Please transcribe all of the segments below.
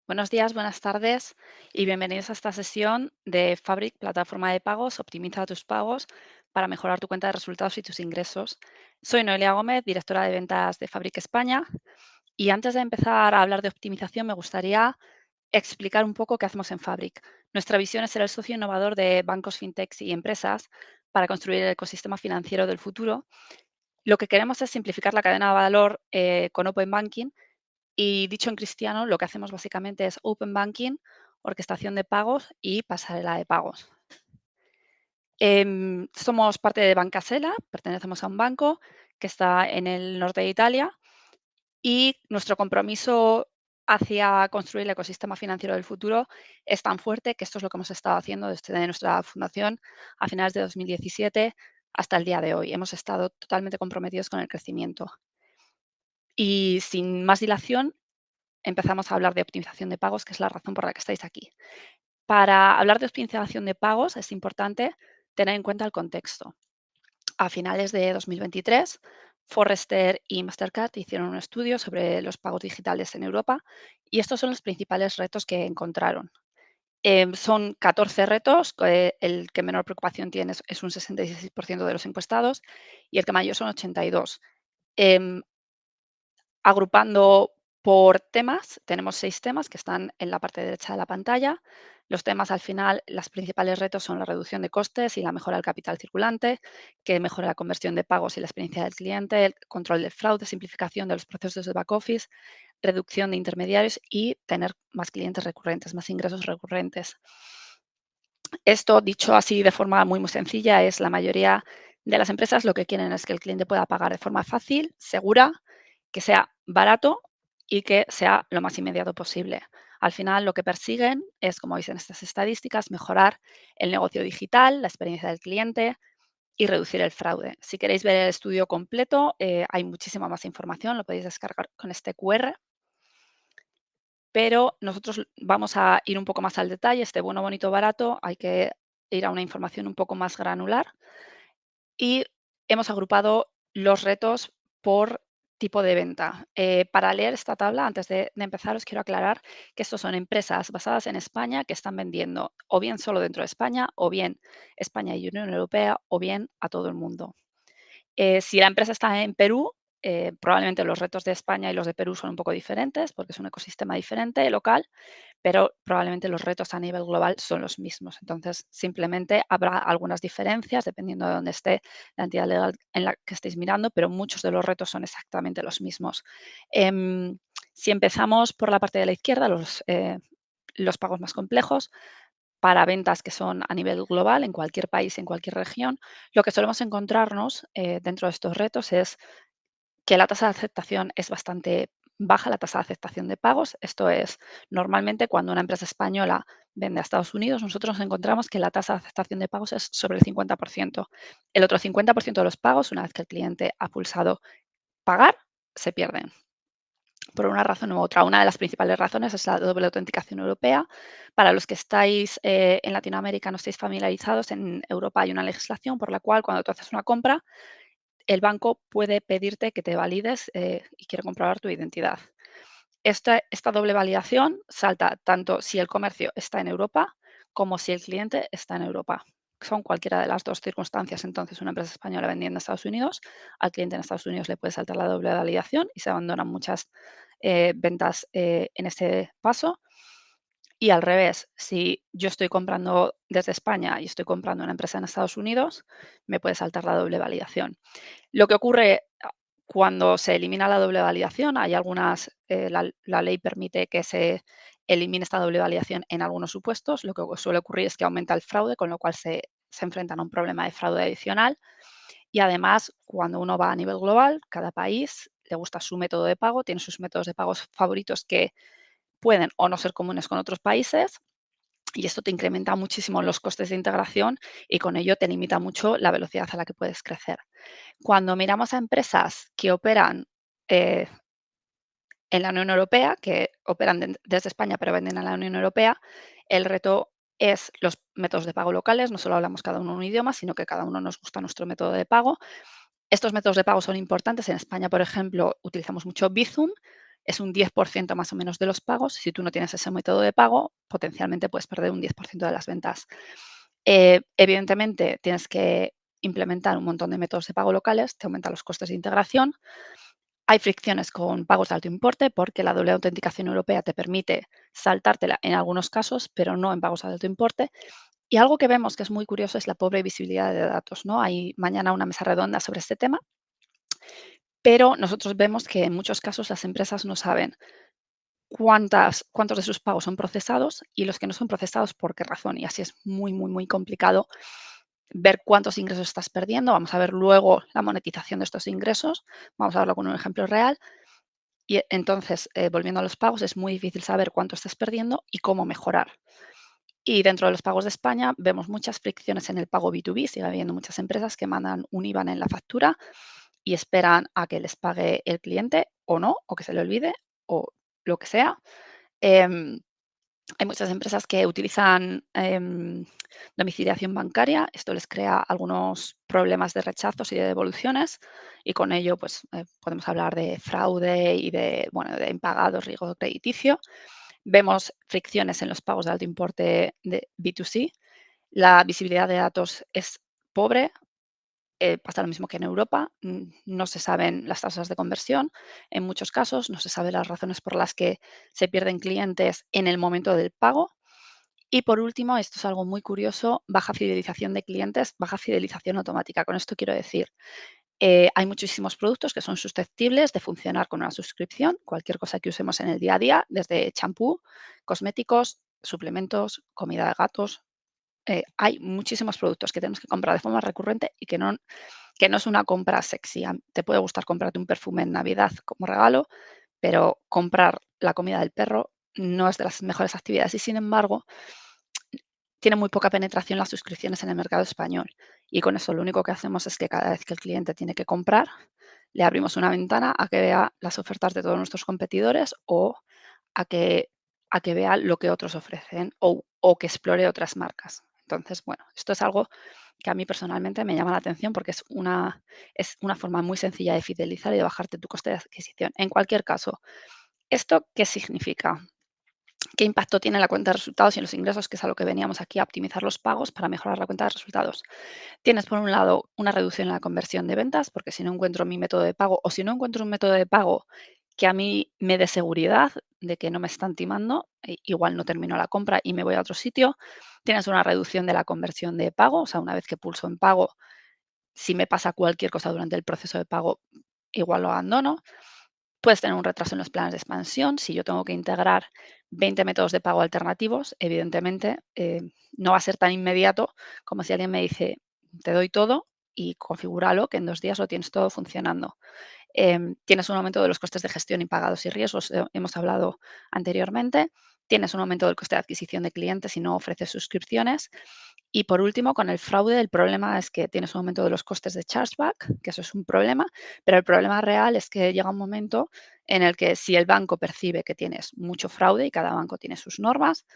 Buenos días, buenas tardes y bienvenidos a esta sesión de Fabric, plataforma de pagos. Optimiza tus pagos para mejorar tu cuenta de resultados y tus ingresos. Soy Noelia Gómez, directora de ventas de Fabric España. Y antes de empezar a hablar de optimización, me gustaría explicar un poco qué hacemos en Fabric. Nuestra visión es ser el socio innovador de bancos, fintechs y empresas para construir el ecosistema financiero del futuro. Lo que queremos es simplificar la cadena de valor con Open Banking. Y dicho en cristiano, lo que hacemos básicamente es Open Banking, orquestación de pagos y pasarela de pagos. Somos parte de Banca Sela, pertenecemos a un banco que está en el norte de Italia y nuestro compromiso hacia construir el ecosistema financiero del futuro es tan fuerte que esto es lo que hemos estado haciendo desde nuestra fundación a finales de 2017 hasta el día de hoy. Hemos estado totalmente comprometidos con el crecimiento. Y sin más dilación, empezamos a hablar de optimización de pagos, que es la razón por la que estáis aquí. Para hablar de optimización de pagos es importante tener en cuenta el contexto. A finales de 2023, Forrester y Mastercard hicieron un estudio sobre los pagos digitales en Europa y estos son los principales retos que encontraron. Son 14 retos, el que menor preocupación tiene es un 66% de los encuestados y el que mayor son 82. Em, Agrupando por temas, tenemos 6 temas que están en la parte derecha de la pantalla. Los temas al final, los principales retos son la reducción de costes y la mejora del capital circulante, que mejora la conversión de pagos y la experiencia del cliente, el control del fraude, simplificación de los procesos de back office, reducción de intermediarios y tener más clientes recurrentes, más ingresos recurrentes. Esto, dicho así de forma muy sencilla, es la mayoría de las empresas lo que quieren es que el cliente pueda pagar de forma fácil, segura, que sea barato y que sea lo más inmediato posible. Al final, lo que persiguen es, como veis en estas estadísticas, mejorar el negocio digital, la experiencia del cliente y reducir el fraude. Si queréis ver el estudio completo, hay muchísima más información, lo podéis descargar con este QR. Pero nosotros vamos a ir un poco más al detalle. Este bueno, bonito, barato, hay que ir a una información un poco más granular. Y hemos agrupado los retos por tipo de venta. Para leer esta tabla, antes de empezar, os quiero aclarar que estos son empresas basadas en España que están vendiendo o bien solo dentro de España, o bien España y Unión Europea, o bien a todo el mundo. Si la empresa está en Perú, probablemente los retos de España y los de Perú son un poco diferentes porque es un ecosistema diferente local, pero probablemente los retos a nivel global son los mismos. Entonces, simplemente habrá algunas diferencias dependiendo de dónde esté la entidad legal en la que estéis mirando, pero muchos de los retos son exactamente los mismos. Si empezamos por la parte de la izquierda, los pagos más complejos, para ventas que son a nivel global, en cualquier país, en cualquier región, lo que solemos encontrarnos dentro de estos retos es que la tasa de aceptación es bastante baja, la tasa de aceptación de pagos. Esto es, normalmente cuando una empresa española vende a Estados Unidos, nosotros encontramos que la tasa de aceptación de pagos es sobre el 50%. El otro 50% de los pagos, una vez que el cliente ha pulsado pagar, se pierden por una razón u otra. Una de las principales razones es la doble autenticación europea. Para los que estáis en Latinoamérica, no estáis familiarizados, en Europa hay una legislación por la cual cuando tú haces una compra, el banco puede pedirte que te valides y quiere comprobar tu identidad. Esta doble validación salta tanto si el comercio está en Europa como si el cliente está en Europa. Son cualquiera de las dos circunstancias. Entonces, una empresa española vendiendo a Estados Unidos, al cliente en Estados Unidos le puede saltar la doble validación y se abandonan muchas ventas en este paso. Y al revés, si yo estoy comprando desde España y estoy comprando una empresa en Estados Unidos, me puede saltar la doble validación. Lo que ocurre cuando se elimina la doble validación, hay algunas, la ley permite que se elimine esta doble validación en algunos supuestos. Lo que suele ocurrir es que aumenta el fraude, con lo cual se enfrentan a un problema de fraude adicional. Y además, cuando uno va a nivel global, cada país le gusta su método de pago, tiene sus métodos de pagos favoritos que pueden o no ser comunes con otros países. Y esto te incrementa muchísimo los costes de integración y con ello te limita mucho la velocidad a la que puedes crecer. Cuando miramos a empresas que operan eh, en la Unión Europea, que operan desde España pero venden a la Unión Europea, el reto es los métodos de pago locales. No solo hablamos cada uno un idioma, sino que cada uno nos gusta nuestro método de pago. Estos métodos de pago son importantes. En España, por ejemplo, utilizamos mucho Bizum. Es un 10% más o menos de los pagos. Si tú no tienes ese método de pago, potencialmente puedes perder un 10% de las ventas. Evidentemente, tienes que implementar un montón de métodos de pago locales, te aumentan los costes de integración. Hay fricciones con pagos de alto importe porque la doble autenticación europea te permite saltártela en algunos casos, pero no en pagos de alto importe. Y algo que vemos que es muy curioso es la pobre visibilidad de datos, ¿no? Hay mañana una mesa redonda sobre este tema, pero nosotros vemos que en muchos casos las empresas no saben cuántos de sus pagos son procesados y los que no son procesados por qué razón. Y así es muy, muy, muy complicado ver cuántos ingresos estás perdiendo. Vamos a ver luego la monetización de estos ingresos. Vamos a verlo con un ejemplo real. Y entonces, volviendo a los pagos, es muy difícil saber cuánto estás perdiendo y cómo mejorar. Y dentro de los pagos de España vemos muchas fricciones en el pago B2B. Sigue habiendo muchas empresas que mandan un IBAN en la factura y esperan a que les pague el cliente o no, o que se le olvide o lo que sea. Em, Hay muchas empresas que utilizan domiciliación bancaria. Esto les crea algunos problemas de rechazos y de devoluciones y con ello pues, podemos hablar de fraude y de, bueno, de impagados, riesgo crediticio. Vemos fricciones en los pagos de alto importe de B2C. La visibilidad de datos es pobre. Pasa lo mismo que en Europa. No se saben las tasas de conversión. En muchos casos no se saben las razones por las que se pierden clientes en el momento del pago. Y por último, esto es algo muy curioso, baja fidelización de clientes, baja fidelización automática. Con esto quiero decir, hay muchísimos productos que son susceptibles de funcionar con una suscripción, cualquier cosa que usemos en el día a día, desde champú, cosméticos, suplementos, comida de gatos. Hay muchísimos productos que tenemos que comprar de forma recurrente y que no es una compra sexy. Te puede gustar comprarte un perfume en Navidad como regalo, pero comprar la comida del perro no es de las mejores actividades y, sin embargo, tiene muy poca penetración las suscripciones en el mercado español. Y con eso lo único que hacemos es que cada vez que el cliente tiene que comprar, le abrimos una ventana a que vea las ofertas de todos nuestros competidores o a que, a que vea lo que otros ofrecen o que explore otras marcas. Entonces, bueno, esto es algo que a mí personalmente me llama la atención porque es una forma muy sencilla de fidelizar y de bajarte tu coste de adquisición. En cualquier caso, ¿esto qué significa? ¿Qué impacto tiene la cuenta de resultados y en los ingresos? Que es a lo que veníamos aquí, a optimizar los pagos para mejorar la cuenta de resultados. Tienes, por un lado, una reducción en la conversión de ventas, porque si no encuentro mi método de pago o si no encuentro un método de pago que a mí me dé seguridad de que no me están timando, igual no termino la compra y me voy a otro sitio. Tienes una reducción de la conversión de pago, o sea, una vez que pulso en pago, si me pasa cualquier cosa durante el proceso de pago, igual lo abandono. Puedes tener un retraso en los planes de expansión. Si yo tengo que integrar 20 métodos de pago alternativos, evidentemente no va a ser tan inmediato como si alguien me dice, te doy todo y configúralo, que en 2 días lo tienes todo funcionando. Tienes un aumento de los costes de gestión impagados y riesgos, hemos hablado anteriormente. Tienes un aumento del coste de adquisición de clientes si no ofreces suscripciones. Y por último, con el fraude, el problema es que tienes un aumento de los costes de chargeback, que eso es un problema, pero el problema real es que llega un momento en el que si el banco percibe que tienes mucho fraude y cada banco tiene sus normas,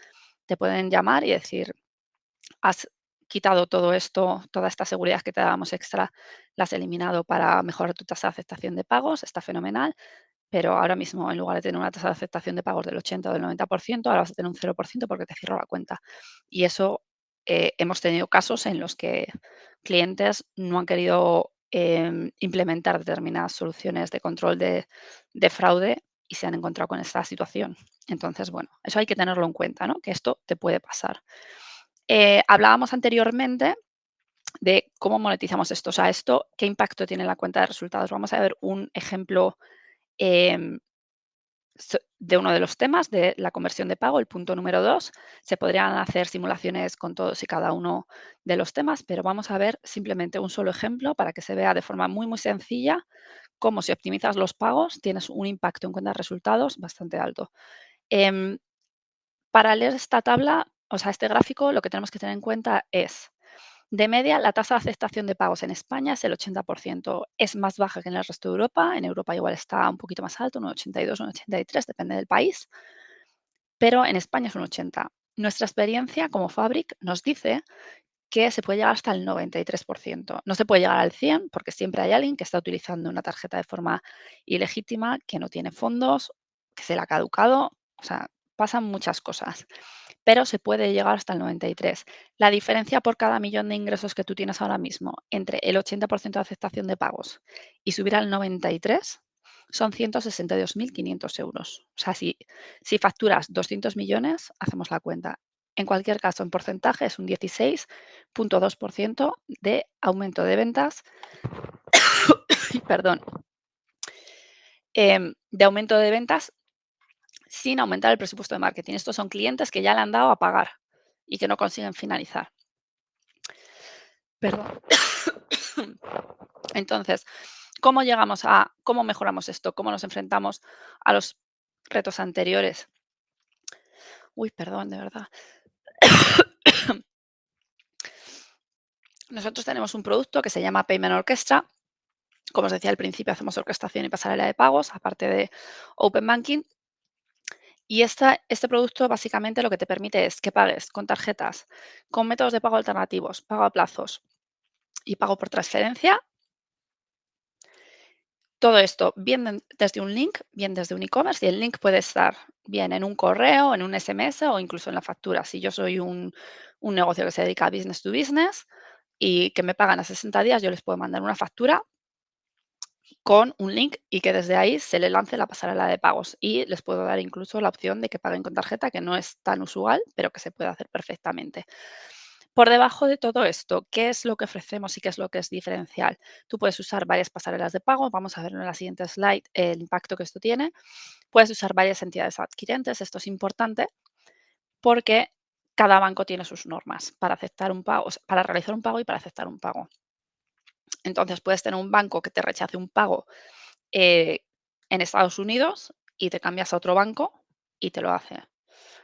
te pueden llamar y decir, has quitado todo esto, toda esta seguridad que te dábamos extra, la has eliminado para mejorar tu tasa de aceptación de pagos, está fenomenal, pero ahora mismo en lugar de tener una tasa de aceptación de pagos del 80 o del 90%, ahora vas a tener un 0% porque te cierro la cuenta. Y eso, hemos tenido casos en los que clientes no han querido implementar determinadas soluciones de control de fraude y se han encontrado con esta situación. Entonces, bueno, eso hay que tenerlo en cuenta, ¿no? Que esto te puede pasar. Hablábamos anteriormente de cómo monetizamos esto. O sea, esto, ¿qué impacto tiene en la cuenta de resultados? Vamos a ver un ejemplo em, de uno de los temas de la conversión de pago, el punto número 2. Se podrían hacer simulaciones con todos y cada uno de los temas, pero vamos a ver simplemente un solo ejemplo para que se vea de forma muy, muy sencilla cómo, si optimizas los pagos, tienes un impacto en cuenta de resultados bastante alto. Em, para leer esta tabla, o sea, este gráfico, lo que tenemos que tener en cuenta es, de media, la tasa de aceptación de pagos en España es el 80%. Es más baja que en el resto de Europa. En Europa igual está un poquito más alto, un 82, un 83, depende del país. Pero en España es un 80. Nuestra experiencia como Fabric nos dice que se puede llegar hasta el 93%. No se puede llegar al 100% porque siempre hay alguien que está utilizando una tarjeta de forma ilegítima, que no tiene fondos, que se le ha caducado, o sea, pasan muchas cosas, pero se puede llegar hasta el 93%. La diferencia por cada millón de ingresos que tú tienes ahora mismo entre el 80% de aceptación de pagos y subir al 93% son 162.500 euros. O sea, si facturas 200 millones, hacemos la cuenta. En cualquier caso, en porcentaje es un 16,2% de aumento de ventas, perdón, de aumento de ventas sin aumentar el presupuesto de marketing. Estos son clientes que ya le han dado a pagar y que no consiguen finalizar. Perdón. Entonces, cómo mejoramos esto? ¿Cómo nos enfrentamos a los retos anteriores? Uy, perdón, de verdad. Nosotros tenemos un producto que se llama Payment Orchestra. Como os decía al principio, hacemos orquestación y pasarela de pagos, aparte de Open Banking. Y este producto básicamente lo que te permite es que pagues con tarjetas, con métodos de pago alternativos, pago a plazos y pago por transferencia. Todo esto bien desde un link, bien desde un e-commerce, y el link puede estar bien en un correo, en un SMS o incluso en la factura. Si yo soy un negocio que se dedica a business to business y que me pagan a 60 días, yo les puedo mandar una factura con un link y que desde ahí se le lance la pasarela de pagos. Y les puedo dar incluso la opción de que paguen con tarjeta, que no es tan usual, pero que se puede hacer perfectamente. Por debajo de todo esto, ¿qué es lo que ofrecemos y qué es lo que es diferencial? Tú puedes usar varias pasarelas de pago. Vamos a ver en la siguiente slide el impacto que esto tiene. Puedes usar varias entidades adquirentes. Esto es importante porque cada banco tiene sus normas para aceptar un pago, para realizar un pago y para aceptar un pago. Entonces, puedes tener un banco que te rechace un pago eh, en Estados Unidos y te cambias a otro banco y te lo hace.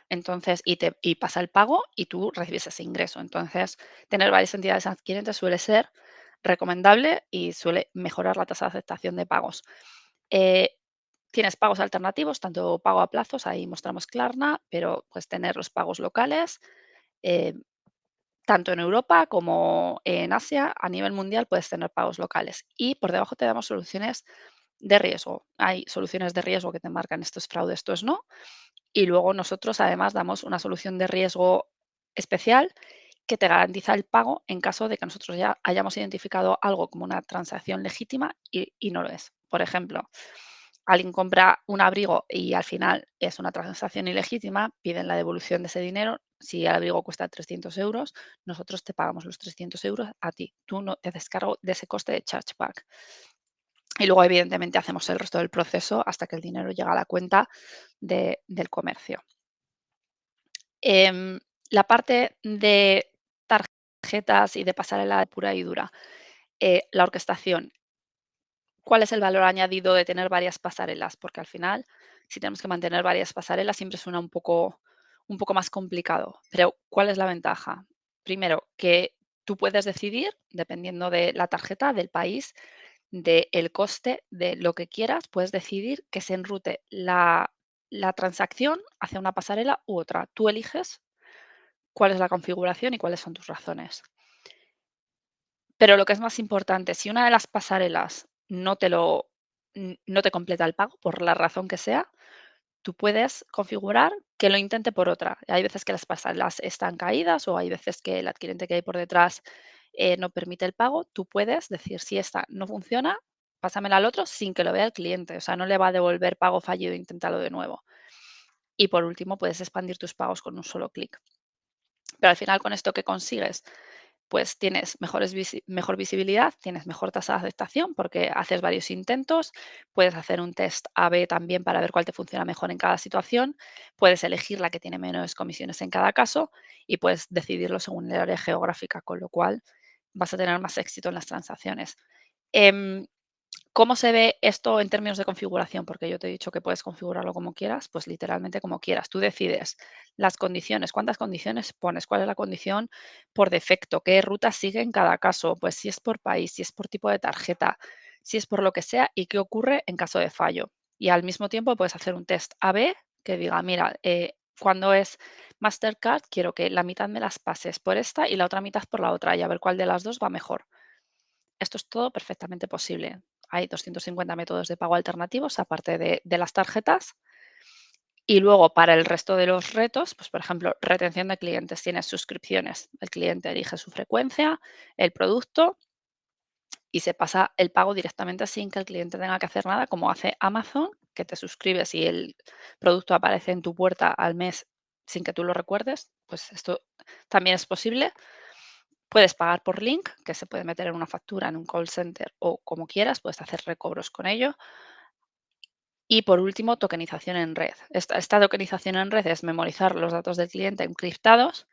Entonces, y pasa el pago y tú recibes ese ingreso. Entonces, tener varias entidades adquirentes suele ser recomendable y suele mejorar la tasa de aceptación de pagos. Eh, Tienes pagos alternativos, tanto pago a plazos, ahí mostramos Klarna, pero puedes tener los pagos locales, eh, tanto en Europa como en Asia, a nivel mundial puedes tener pagos locales. Y por debajo te damos soluciones de riesgo. Hay soluciones de riesgo que te marcan esto es fraude, esto es no. Y luego nosotros además damos una solución de riesgo especial que te garantiza el pago en caso de que nosotros ya hayamos identificado algo como una transacción legítima y no lo es. Por ejemplo, alguien compra un abrigo y al final es una transacción ilegítima, piden la devolución de ese dinero. Si el abrigo cuesta 300 euros, nosotros te pagamos los 300 euros a ti. Tú no te descargo de ese coste de chargeback. Y luego, evidentemente, hacemos el resto del proceso hasta que el dinero llega a la cuenta del comercio. La parte de tarjetas y de pasarela pura y dura, la orquestación. ¿Cuál es el valor añadido de tener varias pasarelas? Porque al final, si tenemos que mantener varias pasarelas, siempre suena un poco más complicado. Pero, ¿cuál es la ventaja? Primero, que tú puedes decidir, dependiendo de la tarjeta, del país, del coste, de lo que quieras, puedes decidir que se enrute la transacción hacia una pasarela u otra. Tú eliges cuál es la configuración y cuáles son tus razones. Pero lo que es más importante, si una de las pasarelas no te completa el pago, por la razón que sea, tú puedes configurar que lo intente por otra. Hay veces que las pasarelas están caídas o hay veces que el adquirente que hay por detrás no permite el pago. Tú puedes decir, si esta no funciona, pásamela al otro sin que lo vea el cliente. O sea, no le va a devolver pago fallido, inténtalo de nuevo. Y por último, puedes expandir tus pagos con un solo clic. Pero al final, con esto, ¿qué consigues? Pues tienes mejor visibilidad, tienes mejor tasa de aceptación porque haces varios intentos, puedes hacer un test A/B también para ver cuál te funciona mejor en cada situación, puedes elegir la que tiene menos comisiones en cada caso y puedes decidirlo según el área geográfica, con lo cual vas a tener más éxito en las transacciones. Em, ¿Cómo se ve esto en términos de configuración? Porque yo te he dicho que puedes configurarlo como quieras, pues literalmente como quieras. Tú decides las condiciones, cuántas condiciones pones, cuál es la condición por defecto, qué ruta sigue en cada caso, pues si es por país, si es por tipo de tarjeta, si es por lo que sea y qué ocurre en caso de fallo. Y al mismo tiempo puedes hacer un test A/B que diga, mira, Cuando es Mastercard, quiero que la mitad me las pases por esta y la otra mitad por la otra y a ver cuál de las dos va mejor. Esto es todo perfectamente posible. Hay 250 métodos de pago alternativos, aparte de las tarjetas. Y luego, para el resto de los retos, pues por ejemplo, retención de clientes, tienes suscripciones. El cliente elige su frecuencia, el producto y se pasa el pago directamente sin que el cliente tenga que hacer nada, como hace Amazon, que te suscribes y el producto aparece en tu puerta al mes sin que tú lo recuerdes. Pues esto también es posible. Puedes pagar por link, que se puede meter en una factura, en un call center o como quieras, puedes hacer recobros con ello. Y por último, tokenización en red. Esta tokenización en red es memorizar los datos del cliente encriptados,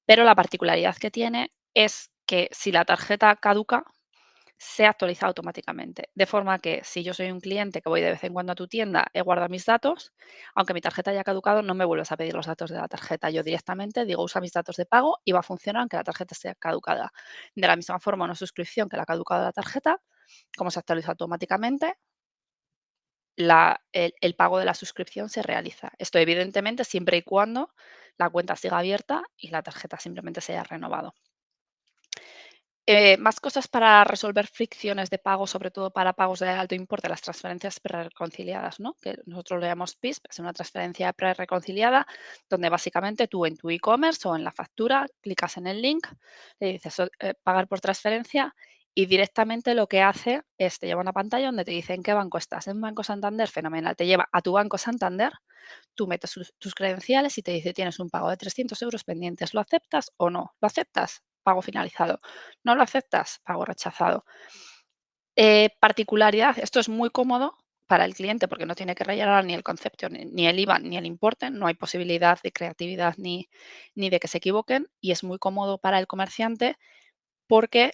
pero la particularidad que tiene es que si la tarjeta caduca, se actualiza automáticamente. De forma que si yo soy un cliente que voy de vez en cuando a tu tienda, he guardado mis datos, aunque mi tarjeta haya caducado, no me vuelves a pedir los datos de la tarjeta. Yo directamente digo, usa mis datos de pago y va a funcionar aunque la tarjeta esté caducada. De la misma forma, una suscripción que la ha caducado la tarjeta, como se actualiza automáticamente, el pago de la suscripción se realiza. Esto evidentemente siempre y cuando la cuenta siga abierta y la tarjeta simplemente se haya renovado. Más cosas para resolver fricciones de pago, sobre todo para pagos de alto importe, las transferencias prereconciliadas, ¿no? Que nosotros le llamamos PIS, es una transferencia prereconciliada, donde básicamente tú en tu e-commerce o en la factura clicas en el link, le dices pagar por transferencia y directamente lo que hace es te lleva a una pantalla donde te dice en qué banco estás. En Banco Santander, fenomenal, te lleva a tu Banco Santander, tú metes tus credenciales y te dice tienes un pago de 300 euros pendientes, ¿lo aceptas o no? ¿Lo aceptas? Pago finalizado. ¿No lo aceptas? Pago rechazado. Particularidad, esto es muy cómodo para el cliente porque no tiene que rellenar ni el concepto, ni el IBAN, ni el importe, no hay posibilidad de creatividad ni de que se equivoquen y es muy cómodo para el comerciante porque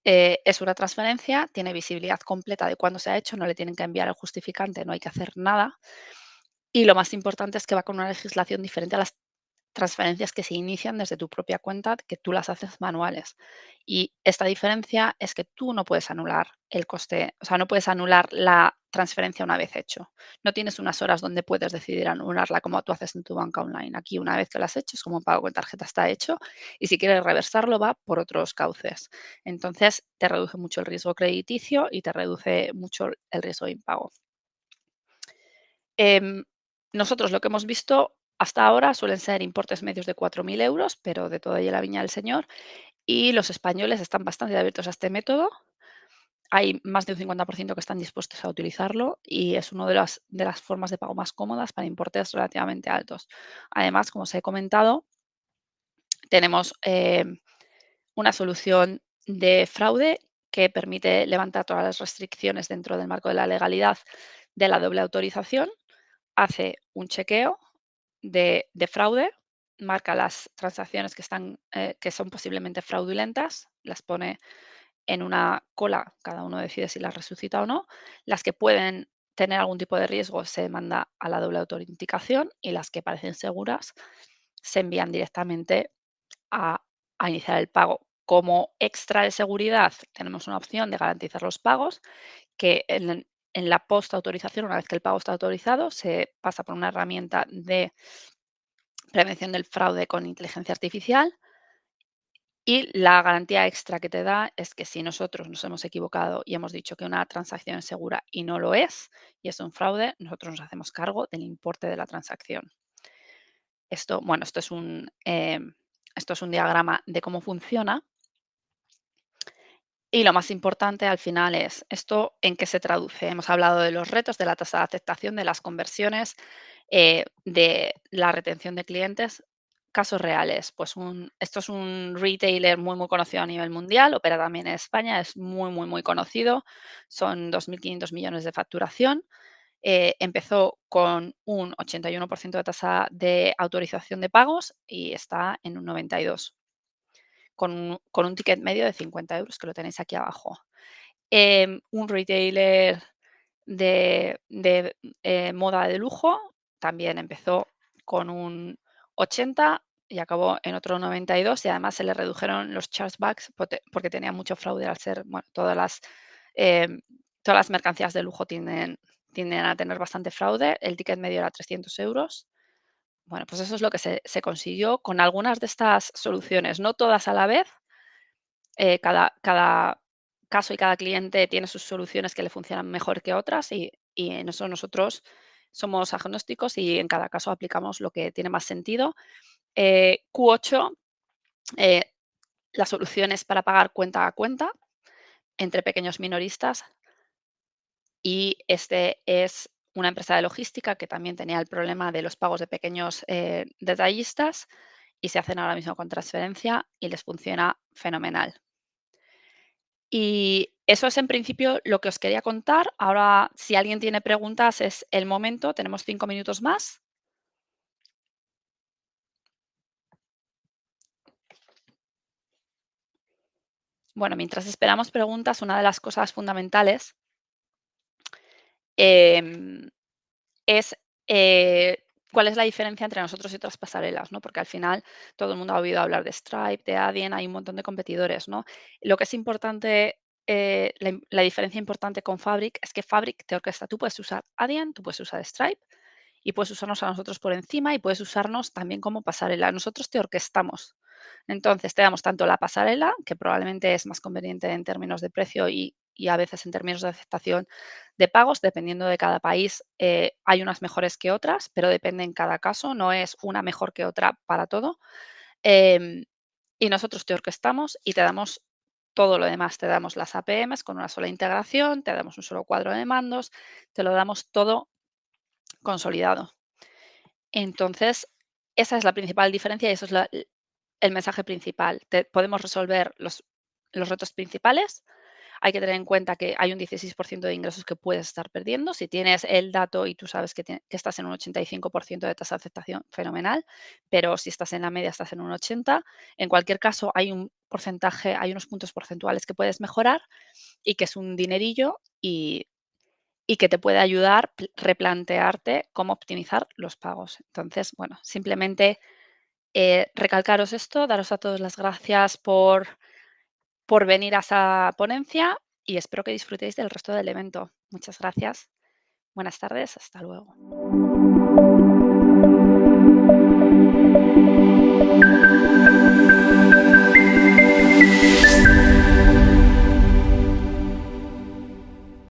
es una transferencia, tiene visibilidad completa de cuándo se ha hecho, no le tienen que enviar el justificante, no hay que hacer nada. Y lo más importante es que va con una legislación diferente a las transferencias que se inician desde tu propia cuenta, que tú las haces manuales. Y esta diferencia es que tú no puedes anular el coste, o sea, no puedes anular la transferencia una vez hecho. No tienes unas horas donde puedes decidir anularla como tú haces en tu banca online. Aquí, una vez que lo has hecho, es como un pago con tarjeta está hecho y si quieres reversarlo va por otros cauces. Entonces, te reduce mucho el riesgo crediticio y te reduce mucho el riesgo de impago. Em, Nosotros lo que hemos visto hasta ahora suelen ser importes medios de 4.000 euros, pero de toda ella la viña del señor, y los españoles están bastante abiertos a este método. Hay más de un 50% que están dispuestos a utilizarlo y es una de las formas de pago más cómodas para importes relativamente altos. Además, como os he comentado, tenemos una solución de fraude que permite levantar todas las restricciones dentro del marco de la legalidad de la doble autorización, hace un chequeo de fraude, marca las transacciones que son posiblemente fraudulentas, las pone en una cola, cada uno decide si las resucita o no. Las que pueden tener algún tipo de riesgo se manda a la doble autenticación y las que parecen seguras se envían directamente a, a iniciar el pago. Como extra de seguridad tenemos una opción de garantizar los pagos que en la post autorización, una vez que el pago está autorizado, se pasa por una herramienta de prevención del fraude con inteligencia artificial y la garantía extra que te da es que si nosotros nos hemos equivocado y hemos dicho que una transacción es segura y no lo es, y es un fraude, nosotros nos hacemos cargo del importe de la transacción. Esto, bueno, esto es un diagrama de cómo funciona. Y lo más importante al final es, ¿esto en qué se traduce? Hemos hablado de los retos, de la tasa de aceptación, de las conversiones, de la retención de clientes. Casos reales, pues esto es un retailer muy, muy conocido a nivel mundial, opera también en España, es muy, muy, muy conocido, son 2.500 millones de facturación. Empezó con un 81% de tasa de autorización de pagos y está en un 92%, con un ticket medio de 50 euros, que lo tenéis aquí abajo. Un retailer de moda de lujo también empezó con un 80 y acabó en otro 92 y además se le redujeron los chargebacks porque tenía mucho fraude al ser, bueno, em, todas las mercancías de lujo tienden a tener bastante fraude. El ticket medio era 300 euros Bueno, pues eso es lo que se consiguió con algunas de estas soluciones, no todas a la vez. Cada caso y cada cliente tiene sus soluciones que le funcionan mejor que otras y en eso nosotros somos agnósticos y en cada caso aplicamos lo que tiene más sentido. Q8, eh, la solución es para pagar cuenta a cuenta entre pequeños minoristas y este es una empresa de logística que también tenía el problema de los pagos de pequeños detallistas y se hacen ahora mismo con transferencia y les funciona fenomenal. Y eso es en principio lo que os quería contar. Ahora, si alguien tiene preguntas, es el momento. Tenemos 5 minutos más. Bueno, mientras esperamos preguntas, una de las cosas fundamentales em, es cuál es la diferencia entre nosotros y otras pasarelas, ¿no? Porque al final todo el mundo ha oído hablar de Stripe, de Adyen, hay un montón de competidores, ¿no? Lo que es importante, la diferencia importante con Fabric es que Fabric te orquesta. Tú puedes usar Adyen, tú puedes usar Stripe y puedes usarnos a nosotros por encima y puedes usarnos también como pasarela. Nosotros te orquestamos. Entonces, te damos tanto la pasarela, que probablemente es más conveniente en términos de precio y a veces en términos de aceptación de pagos, dependiendo de cada país, hay unas mejores que otras, pero depende en cada caso, no es una mejor que otra para todo. Em, y nosotros te orquestamos y te damos todo lo demás. Te damos las APMs con una sola integración, te damos un solo cuadro de mandos, te lo damos todo consolidado. Entonces, esa es la principal diferencia y eso es el mensaje principal. Podemos resolver los retos principales. Hay que tener en cuenta que hay un 16% de ingresos que puedes estar perdiendo. Si tienes el dato y tú sabes que estás en un 85% de tasa de aceptación, fenomenal, pero si estás en la media, estás en un 80%. En cualquier caso, hay un porcentaje, hay unos puntos porcentuales que puedes mejorar y que es un dinerillo y que te puede ayudar replantearte cómo optimizar los pagos. Entonces, bueno, simplemente recalcaros esto, daros a todos las gracias por venir a esa ponencia y espero que disfrutéis del resto del evento. Muchas gracias. Buenas tardes. Hasta luego.